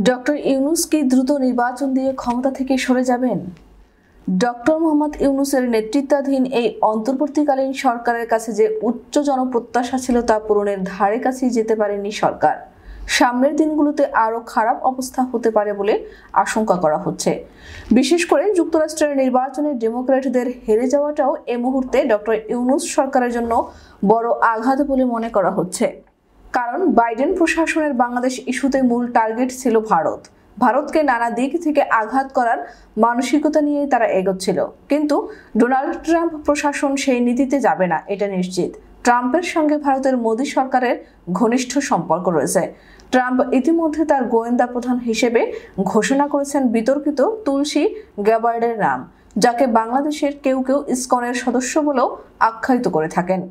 Doctor Yunus কি দ্রুত নির্বাচন দিয়ে ক্ষমতা থেকে সরে যাবেন? ডক্টর মোহাম্মদ ইউনূসের নেতৃত্বাধীন এই অন্তর্বর্তীকালীন সরকারের কাছে যে উচ্চ জনপ্রত্যাশা ছিল তা পূরণের ধারে কাছেই যেতে পারেনি সরকার। সামনের দিনগুলোতে আরও খারাপ অবস্থা হতে পারে বলে আশঙ্কা করা হচ্ছে। বিশেষ করে যুক্তরাষ্ট্রের নির্বাচনে ডেমোক্র্যাটদের হেরে যাওয়াটাও এ মুহূর্তে ডক্টর ইউনূস সরকারের জন্য বড় আঘাত বলে মনে করা হচ্ছে। কারণ বাইডেন প্রশাসনের বাংলাদেশ ইস্যুতে মূল টার্গেট ছিল ভারতকে নানা দিক থেকে আঘাত করার মানসিকতা নিয়ে তারা এগোচ্ছিল। কিন্তু ডোনাল্ড ট্রাম্প প্রশাসন সেই নীতিতে যাবে না, এটা নিশ্চিত। ট্রাম্পের সঙ্গে ভারতের মোদী সরকারের ঘনিষ্ঠ সম্পর্ক রয়েছে। ট্রাম্প ইতিমধ্যে তার গোয়েন্দা প্রধান হিসেবে ঘোষণা করেছেন বিতর্কিত তুলসী গ্যাবার্ডের নাম, যাকে বাংলাদেশের কেউ কেউ ইসকনের সদস্য বলেও আখ্যায়িত করে থাকেন।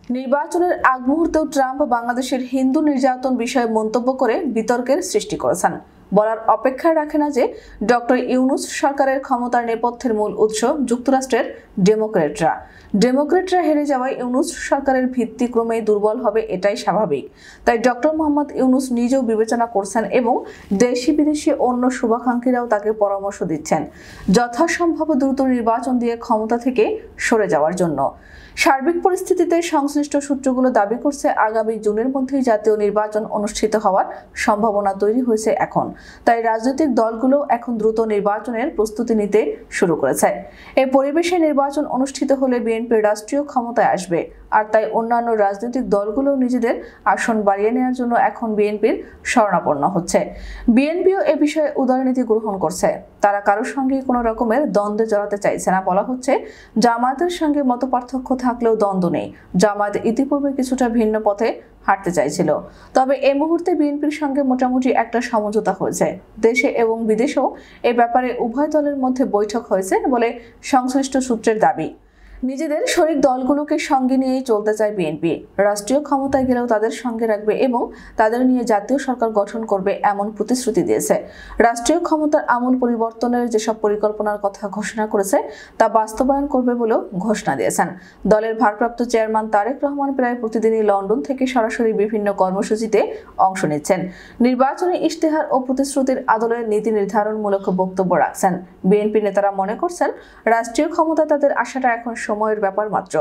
নির্বাচনের আগ মুহূর্তেও ট্রাম্প বাংলাদেশের হিন্দু নির্যাতন বিষয়ে মন্তব্য করে বিতর্কের সৃষ্টি করেছেন। বলার অপেক্ষা রাখে না যে ডক্টর ইউনূস সরকারের ক্ষমতার নেপথ্যের মূল উৎস যুক্তরাষ্ট্রের ডেমোক্রেটরা হেরে যাওয়ায় ইউনূস সরকারের ভিত্তি ক্রমেই দুর্বল হবে, এটাই স্বাভাবিক। তাই ডক্টর মোহাম্মদ ইউনূস নিজেও বিবেচনা করছেন এবং দেশি বিদেশি অন্য শুভাকাঙ্ক্ষীরাও তাকে পরামর্শ দিচ্ছেন যথাসম্ভব দ্রুত নির্বাচন দিয়ে ক্ষমতা থেকে সরে যাওয়ার জন্য। সার্বিক পরিস্থিতিতে সংশ্লিষ্ট সূত্রগুলো দাবি করছে আগামী জুনের মধ্যেই জাতীয় নির্বাচন অনুষ্ঠিত হওয়ার সম্ভাবনা তৈরি হয়েছে এখন। তাই রাজনৈতিক দলগুলো এখন দ্রুত নির্বাচনের প্রস্তুতি নিতে শুরু করেছে। এই পরিবেশে নির্বাচন অনুষ্ঠিত হলে বিএনপির রাষ্ট্রীয় ক্ষমতায় আসবে, আর তাই অন্যান্য রাজনৈতিক দলগুলো নিজেদের আসন বাড়িয়ে নেওয়ার জন্য এখন বিএনপির শরণাপন্ন হচ্ছে। বিএনপিও এ বিষয়ে উদারনীতি গ্রহণ করছে। তারা কারোর সঙ্গে কোনো রকমের দ্বন্দ্বে জড়াতে চাইছে না। বলা হচ্ছে জামায়াতের সঙ্গে মতপার্থক্য থাকলেও দ্বন্দ্ব নেই। জামায়াত ইতিপূর্বে কিছুটা ভিন্ন পথে হাঁটতে চাইছিল, তবে এই মুহূর্তে বিএনপির সঙ্গে মোটামুটি একটা সমঝোতা হয়েছে। দেশে এবং বিদেশেও এ ব্যাপারে উভয় দলের মধ্যে বৈঠক হয়েছে বলে সংশ্লিষ্ট সূত্রের দাবি। নিজেদের শরিক দলগুলোকে সঙ্গে নিয়েই চলতে চায় বিএনপি। রাষ্ট্রীয় ক্ষমতায় গেলেও তাদের সঙ্গে রাখবে এবং তাদের নিয়ে জাতীয় সরকার গঠন করবে এমন প্রতিশ্রুতি দিয়েছে। রাষ্ট্রীয় ক্ষমতার আমূল পরিবর্তনের যেসব পরিকল্পনার কথা ঘোষণা করেছে তা বাস্তবায়ন করবে বলেও ঘোষণা দিয়েছেন। দলের ভারপ্রাপ্ত চেয়ারম্যান তারেক রহমান প্রায় প্রতিদিনই লন্ডন থেকে সরাসরি বিভিন্ন কর্মসূচিতে অংশ নিচ্ছেন। নির্বাচনী ইশতেহার ও প্রতিশ্রুতির আদলে নীতি নির্ধারণমূলক বক্তব্য রাখছেন। বিএনপি নেতারা মনে করছেন রাষ্ট্রীয় ক্ষমতা তাদের আশাটা এখন সময়ের ব্যাপার মাত্র।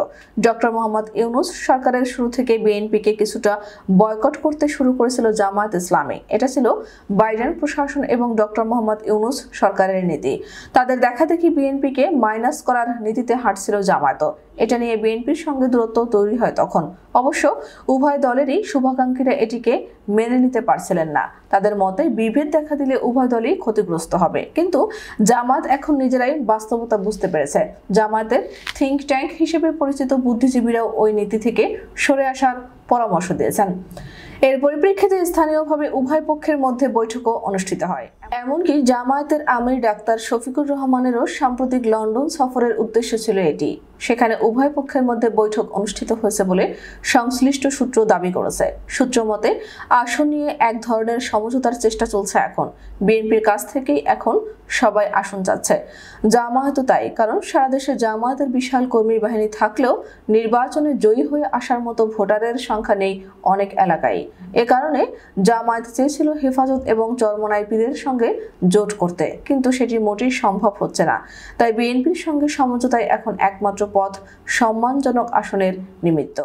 ডক্টর মোহাম্মদ ইউনূস সরকারের শুরু থেকে বিএনপিকে কিছুটা বয়কট করতে শুরু করেছিল জামায়াত ইসলামী। এটা ছিল বাইডেন প্রশাসন এবং ডক্টর মোহাম্মদ ইউনূস সরকারের নীতি। তাদের দেখাদেখি বিএনপিকে মাইনাস করার নীতিতে হাঁটছিল জামায়াত। এটা নিয়ে বিএনপির সঙ্গে দূরত্ব তৈরি হয় তখন। অবশ্য উভয় দলেরই শুভাকাঙ্ক্ষীরা এটিকে মেনে নিতে পারছিলেন না। তাদের মতে বিভেদ দেখা দিলে উভয় দলই ক্ষতিগ্রস্ত হবে। কিন্তু জামায়াত এখন নিজেরাই বাস্তবতা বুঝতে পেরেছে। জামায়াতের থিঙ্ক ট্যাঙ্ক হিসেবে পরিচিত বুদ্ধিজীবীরাও ওই নীতি থেকে সরে আসার পরামর্শ দিয়েছেন। এর পরিপ্রেক্ষিতে স্থানীয়ভাবে উভয় পক্ষের মধ্যে বৈঠকও অনুষ্ঠিত হয়। এমনকি জামায়াতের আমির ডাক্তার শফিকুর রহমানেরও সাম্প্রতিক লন্ডন সফরের উদ্দেশ্য ছিল এটি। সেখানে উভয় পক্ষের মধ্যে বৈঠক অনুষ্ঠিত হয়েছে বলে সংশ্লিষ্ট সূত্র দাবি করেছে। সূত্র মতে আসন নিয়ে এক ধরনের সমঝোতার চেষ্টা চলছে এখন। বিএনপির কাছ থেকেই এখন সবাই আসন চাচ্ছে, জামায়াতও তাই। কারণ সারা দেশে জামায়াতের বিশাল কর্মী বাহিনী থাকলেও নির্বাচনে জয়ী হয়ে আসার মতো ভোটারের সংখ্যা নেই অনেক এলাকায়। এ কারণে জামায়াত চেয়েছিল হেফাজত এবং চরমোনাই পীরের সঙ্গে জোট করতে, কিন্তু সেটি মোটেই সম্ভব হচ্ছে না। তাই বিএনপির সঙ্গে সমঝোতায় এখন একমাত্র পথ সম্মানজনক আসনের নিমিত্ত।